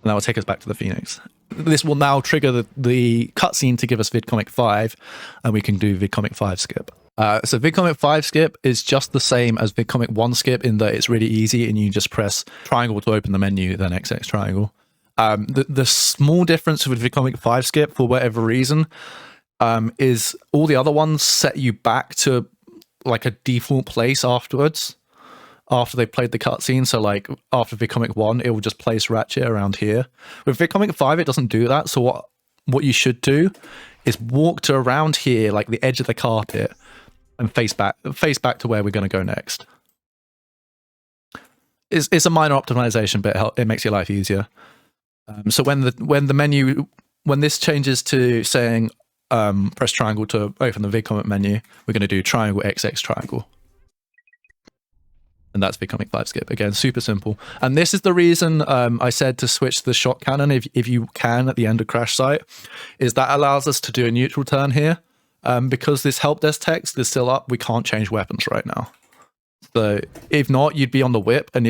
And that will take us back to the Phoenix. This will now trigger the cutscene to give us Vidconic 5, and we can do Vidconic 5 skip. So Vidconic 5 skip is just the same as Vidconic 1 skip in that it's really easy and you just press triangle to open the menu, then XX triangle. The small difference with Vidconic 5 skip, for whatever reason, is all the other ones set you back to like a default place afterwards, after they played the cutscene. So like after Vidconic 1, it will just place Ratchet around here. With Vidconic 5, it doesn't do that. So what you should do is walk to around here, like the edge of the carpet, and face back to where we're going to go next. It's a minor optimization, but it makes your life easier. So when this changes to saying press triangle to open the Vidconic menu, we're going to do triangle XX triangle. And that's Vidconic 5 skip. Again, super simple. And this is the reason I said to switch to the shot cannon if you can at the end of crash site, is that allows us to do a neutral turn here. Because this help desk text is still up, we can't change weapons right now. So if not, you'd be on the whip, and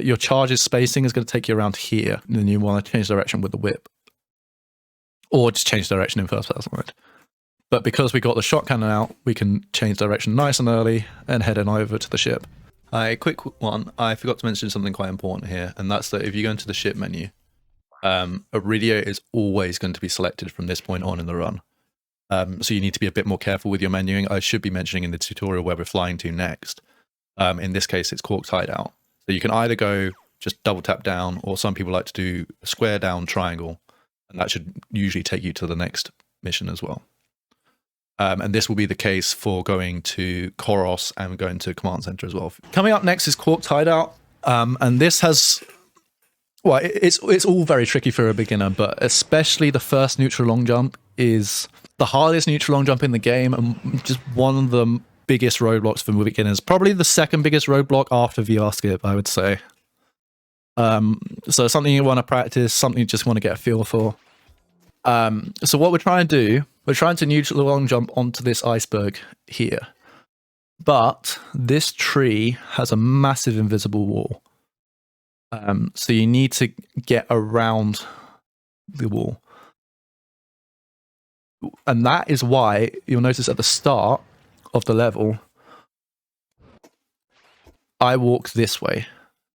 your charge's spacing is gonna take you around here, and then you want to change direction with the whip, or just change direction in first person mode. But because we got the shot cannon out, we can change direction nice and early and head on over to the ship. A quick one, I forgot to mention something quite important here, and that's that if you go into the ship menu, a radio is always going to be selected from this point on in the run. So you need to be a bit more careful with your menuing. I should be mentioning in the tutorial where we're flying to next. In this case, it's Cork's Hideout. So you can either go just double tap down, or some people like to do a square down triangle, and that should usually take you to the next mission as well. And this will be the case for going to Koros and going to Command Center as well. Coming up next is Cork's Hideout, and this has... Well, it's all very tricky for a beginner, but especially the first neutral long jump is the hardest neutral long jump in the game, and just one of the biggest roadblocks for beginners. Probably the second biggest roadblock after VR skip, I would say. So something you want to practice, something you just want to get a feel for. So what we're trying to do, we're trying to neutral long jump onto this iceberg here. But this tree has a massive invisible wall. So you need to get around the wall. And that is why you'll notice at the start of the level, I walk this way.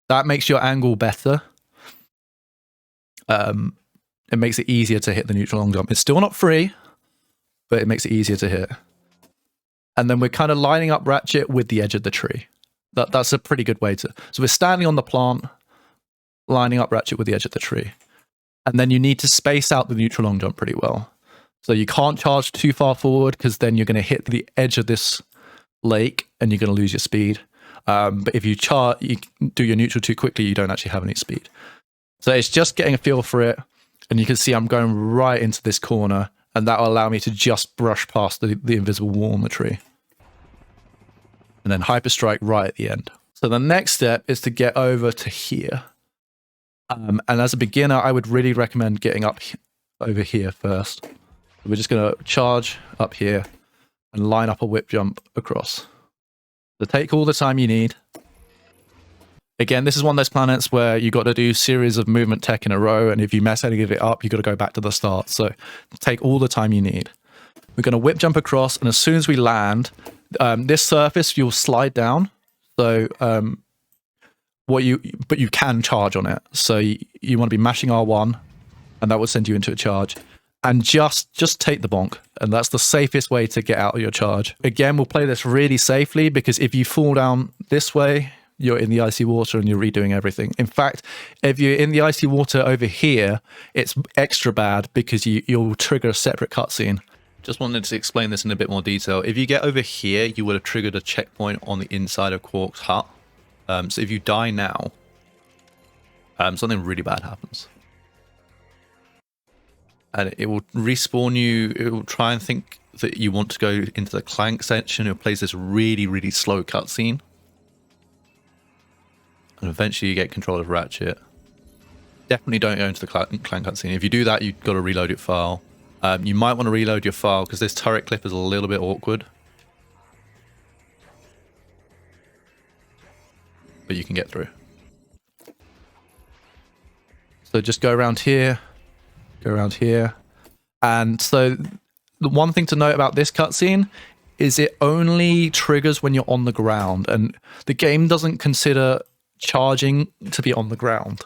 That makes your angle better. It makes it easier to hit the neutral long jump. It's still not free, but it makes it easier to hit. And then we're kind of lining up Ratchet with the edge of the tree. That's a pretty good way to... So we're standing on the plant, lining up Ratchet with the edge of the tree. And then you need to space out the neutral long jump pretty well. So you can't charge too far forward, because then you're going to hit the edge of this lake and you're going to lose your speed. But if you do your neutral too quickly, you don't actually have any speed. So it's just getting a feel for it. And you can see I'm going right into this corner, and that will allow me to just brush past the invisible wall on the tree. And then hyper strike right at the end. So the next step is to get over to here. And as a beginner, I would really recommend getting up over here first. We're just going to charge up here and line up a whip jump across. So take all the time you need. Again, this is one of those planets where you got to do series of movement tech in a row, and if you mess any of it up, you got to go back to the start. So take all the time you need. We're going to whip jump across, and as soon as we land, this surface you'll slide down. So but you can charge on it. So you want to be mashing R1, and that will send you into a charge. And just take the bonk, and that's the safest way to get out of your charge. Again, we'll play this really safely, because if you fall down this way, you're in the icy water and you're redoing everything. In fact, if you're in the icy water over here, it's extra bad, because you'll trigger a separate cutscene. Just wanted to explain this in a bit more detail. If you get over here, you would have triggered a checkpoint on the inside of Qwark's hut. So if you die now, something really bad happens. And it will respawn you. It will try and think that you want to go into the Clank section. It plays this really, really slow cutscene. And eventually you get control of Ratchet. Definitely don't go into the Clank cutscene. If you do that, you've got to reload your file. You might want to reload your file, because this turret clip is a little bit awkward. But you can get through. So just go around here, and so the one thing to note about this cutscene is it only triggers when you're on the ground, and the game doesn't consider charging to be on the ground.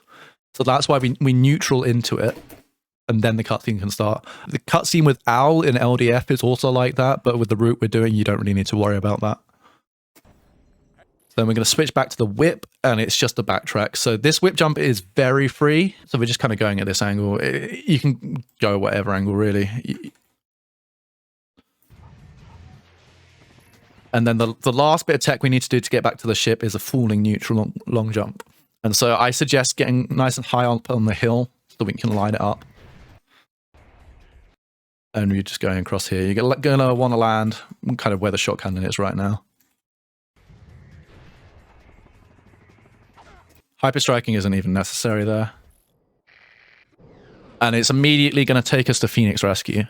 So that's why we neutral into it, and then the cutscene can start. The cutscene with Owl in LDF is also like that, but with the route we're doing, you don't really need to worry about that. Then we're going to switch back to the whip, and it's just a backtrack. So this whip jump is very free, so we're just kind of going at this angle. You can go whatever angle, really. And then the last bit of tech we need to do to get back to the ship is a falling neutral long jump. And so I suggest getting nice and high up on the hill so we can line it up. And we're just going across here. You're going to want to land kind of where the shot cannon is right now. Hyper striking isn't even necessary there. And it's immediately going to take us to Phoenix Rescue.